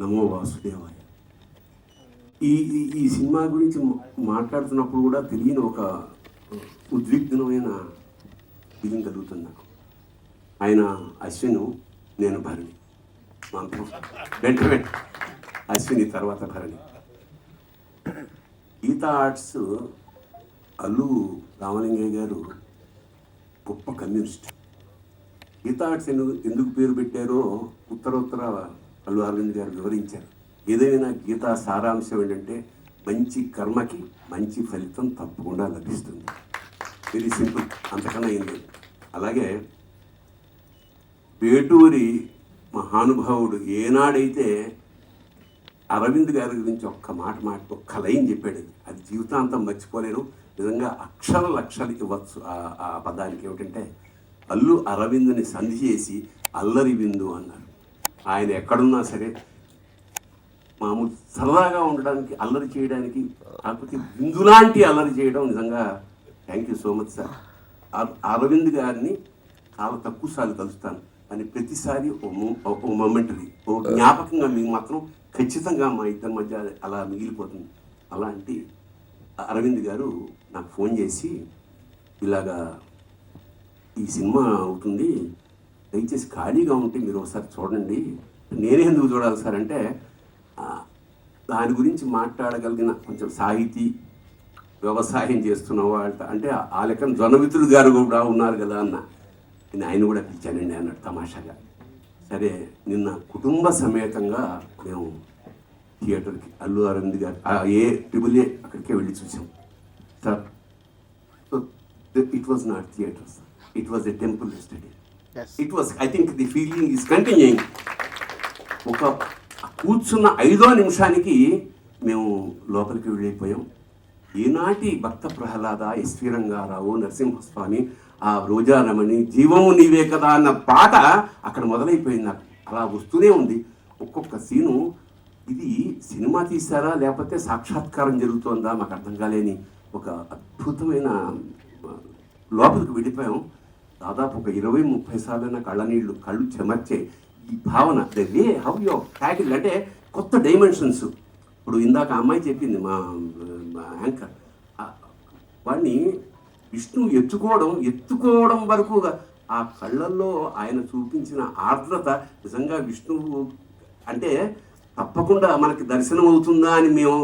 నమో వాసుదేవాయ. ఈ ఈ సినిమా గురించి మాట్లాడుతున్నప్పుడు కూడా తెలియని ఒక ఉద్విగ్నమైన ఫీలింగ్ కలుగుతుంది నాకు. ఆయన అశ్విను, నేను భరణి, వెంటనే అశ్విని తర్వాత భరణి. గీతా ఆర్ట్స్ అల్లు రామలింగయ్య గారు గొప్ప కమ్యూనిస్ట్. గీతా ఆర్ట్స్ ఎందుకు పేరు పెట్టారో ఉత్తరోత్తర అల్లు అరవింద్ గారు వివరించారు. ఏదైనా గీతా సారాంశం ఏంటంటే మంచి కర్మకి మంచి ఫలితం తప్పకుండా లభిస్తుంది. వెరీ సింపుల్, అంతకన్నా అయింది. అలాగే వేటూరి మహానుభావుడు ఏనాడైతే అరవింద్ గారి గురించి ఒక్క లైన్ చెప్పాడు, అది జీవితాంతం మర్చిపోలేను. నిజంగా లక్షలు ఇవ్వచ్చు ఆ పదానికి. ఏమిటంటే అల్లు అరవింద్ని సంధి చేసి అల్లరి విందు అన్నారు. ఆయన ఎక్కడున్నా సరే మామూలు సరదాగా ఉండడానికి, అల్లరి చేయడానికి, కాకపోతే విందులాంటి అల్లరి చేయడం నిజంగా thank you so much sir. Arvind గారిని చాలా తక్కువ సార్లు కలుస్తాను అని ప్రతిసారి ఓ మొమెంటరీ, ఓ జ్ఞాపకంగా మీకు మాత్రం ఖచ్చితంగా మా ఇద్దరి మధ్య అలా మిగిలిపోతుంది. అలాంటి అరవింద్ గారు నాకు ఫోన్ చేసి, ఇలాగా ఈ సినిమా అవుతుంది, దయచేసి ఖాళీగా ఉంటే మీరు ఒకసారి చూడండి. నేనే ఎందుకు చూడాలి సార్ అంటే, దాని గురించి మాట్లాడగలిగిన కొంచెం సాహితీ వ్యవసాయం చేస్తున్న వాళ్ళ అంటే ఆ లెక్కన జొన్నమిత్రుడు గారు కూడా ఉన్నారు కదా అన్న. నేను ఆయన కూడా పిలిచానండి అన్నాడు తమాషాగా. సరే, నిన్న కుటుంబ సమేతంగా మేము థియేటర్కి అల్లు అరవింద్ గారు ఏ అక్కడికే వెళ్ళి చూసాం sir. So it was not theatre sir, it was a temple study. It was, I think the feeling is continuing. ఒక కూర్చున్న 5వ నిమిషానికి మేము లోపలికి వెళ్ళిపోయాం. ఈనాటి భక్త ప్రహ్లాద, ఎస్వి రంగారావు, నరసింహస్వామి, ఆ రోజారమణి, జీవము నీవే కదా అన్న పాట అక్కడ మొదలైపోయింది. నాకు అలా వస్తూనే ఉంది ఒక్కొక్క సీను. ఇది సినిమా తీశారా లేకపోతే సాక్షాత్కారం జరుగుతోందా మాకు అర్థం కాలేని ఒక అద్భుతమైన లోపలికి వెళ్ళిపోయాం. దాదాపు ఒక 20-30 సార్లైన కళ్ళు చెమర్చే ఈ భావన, the way how you tackle, అంటే కొత్త డైమెన్షన్స్. ఇప్పుడు ఇందాక అమ్మాయి చెప్పింది మా యాంకర్, వాడిని విష్ణు ఎత్తుకోవడం వరకు ఆ కళ్ళల్లో ఆయన చూపించిన ఆర్ద్రత నిజంగా విష్ణువు అంటే తప్పకుండా మనకి దర్శనం అవుతుందా అని మేము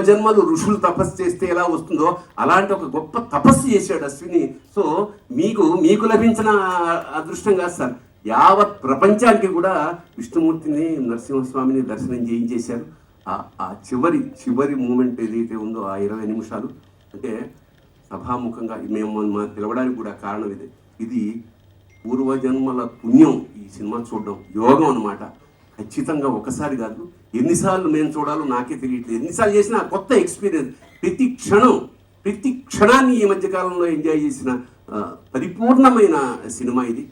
జన్మలు ఋషులు తపస్సు చేస్తే ఎలా వస్తుందో అలాంటి ఒక గొప్ప తపస్సు చేశాడు అశ్విని. సో మీకు లభించిన అదృష్టం కాదు సార్, యావత్ ప్రపంచానికి కూడా విష్ణుమూర్తిని, నరసింహస్వామిని దర్శనం చేయించేశారు. ఆ చివరి మూమెంట్ ఏదైతే ఉందో ఆ 20 నిమిషాలు, అంటే సభాముఖంగా మేము పిలవడానికి కూడా కారణం ఇదే. ఇది పూర్వజన్మల పుణ్యం ఈ సినిమా చూడడం, యోగం అన్నమాట. ఖచ్చితంగా ఒకసారి కాదు, ఎన్నిసార్లు మేము చూడాలో నాకే తెలియట్లేదు. ఎన్నిసార్లు చేసినా కొత్త ఎక్స్పీరియన్స్. ప్రతి క్షణాన్ని ఈ మధ్యకాలంలో ఎంజాయ్ చేసిన పరిపూర్ణమైన సినిమా ఇది.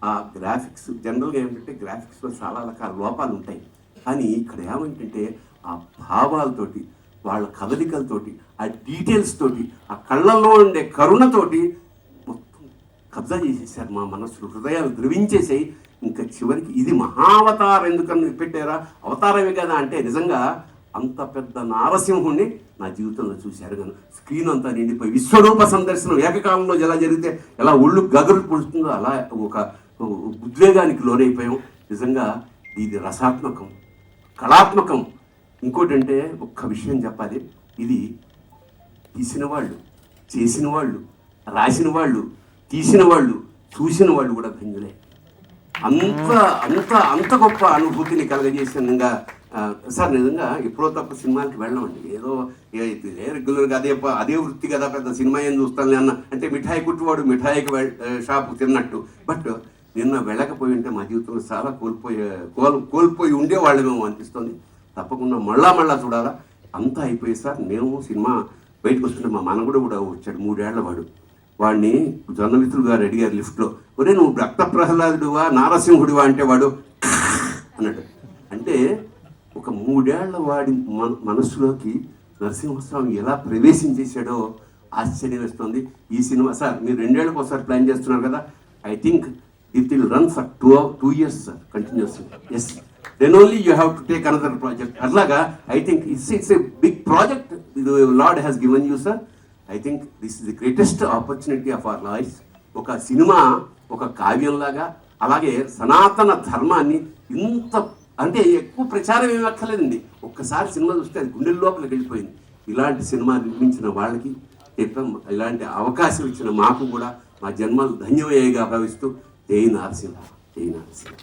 ఆ గ్రాఫిక్స్, జనరల్గా ఏమిటంటే గ్రాఫిక్స్లో చాలా రకాల లోపాలు ఉంటాయి, కానీ ఇక్కడ ఏమంటే ఆ భావాలతోటి, వాళ్ళ కదలికలతోటి, ఆ డీటెయిల్స్ తోటి, ఆ కళ్ళల్లో ఉండే కరుణతోటి మొత్తం కబ్జా చేసేసారు మా మనస్సులు, హృదయాలు ద్రవించేసాయి. ఇంకా చివరికి ఇది మహావతారం ఎందుకని పెట్టారా, అవతారమే కదా అంటే నిజంగా అంత పెద్ద నారసింహుణ్ణి నా జీవితంలో చూశారు. కానీ స్క్రీన్ అంతా నిండిపోయి విశ్వరూప సందర్శనం ఏకకాలంలో ఎలా జరిగితే ఎలా ఒళ్ళు గగురు పుడుతుందో అలా ఒక ఉద్వేగానికి లోనైపోయాం. నిజంగా ఇది రసాత్మకం, కళాత్మకం. ఇంకోటి అంటే ఒక్క విషయం చెప్పాలి, ఇది తీసిన వాళ్ళు, చేసిన వాళ్ళు, రాసిన వాళ్ళు, తీసిన వాళ్ళు, చూసిన వాళ్ళు కూడా ధన్యులే. అంత గొప్ప అనుభూతిని కలగజేసినంగా సార్. నిజంగా ఎప్పుడో తప్ప సినిమాకి వెళ్ళమండి, ఏదో రెగ్యులర్గా అదే వృత్తి కదా, పెద్ద సినిమా ఏం చూస్తాను అన్న అంటే మిఠాయి కుట్టువాడు మిఠాయికి షాపు తిన్నట్టు. బట్ నిన్న వెళ్ళకపోయి ఉంటే మా జీవితంలో చాలా కోల్పోయి ఉండేవాళ్ళమేమో అనిపిస్తుంది. తప్పకుండా మళ్ళా చూడాలా. అంతా అయిపోయి సార్, మేము సినిమా బయటకు వస్తుంటే మా మనగుడు కూడా వచ్చాడు, 3 ఏళ్ల వాడు. వాడిని జొన్నమిత్రులు గారు అడిగారు లిఫ్ట్లో, ఒరే నువ్వు భక్త ప్రహ్లాదుడువా నారసింహుడివా అంటే వాడు అన్నాడు. అంటే ఒక 3 ఏళ్ల వాడి మనస్సులోకి నరసింహస్వామి ఎలా ప్రవేశించేశాడో ఆశ్చర్యం వేస్తుంది. ఈ సినిమా సార్ మీరు 2 ఏళ్ళకి ఒకసారి ప్లాన్ చేస్తున్నారు కదా, I think it will run for 2 years sir continuously. Yes then only you have to take another project. Atlaga, I think it's a big project the Lord has given you, sir. I think this is the greatest opportunity of our lives. ఒక cinema ఒక కావ్యంలాగా, అలాగే సనాతన ధర్మాన్ని ఇంత అంటే ఎక్కువ ప్రచారం ఏమి అక్కర్లేదండి. ఒక్కసారి సినిమా చూస్తే అది గుండెల లోపలికి వెళ్ళిపోయింది. ఇలాంటి సినిమా నిర్మించిన వాళ్ళకి ఇలాంటి అవకాశం ఇచ్చిన మాకు కూడా మా జన్మలు ధన్యమయ్యేగా భావిస్తూ జై నరసింహ, జై నరసింహ.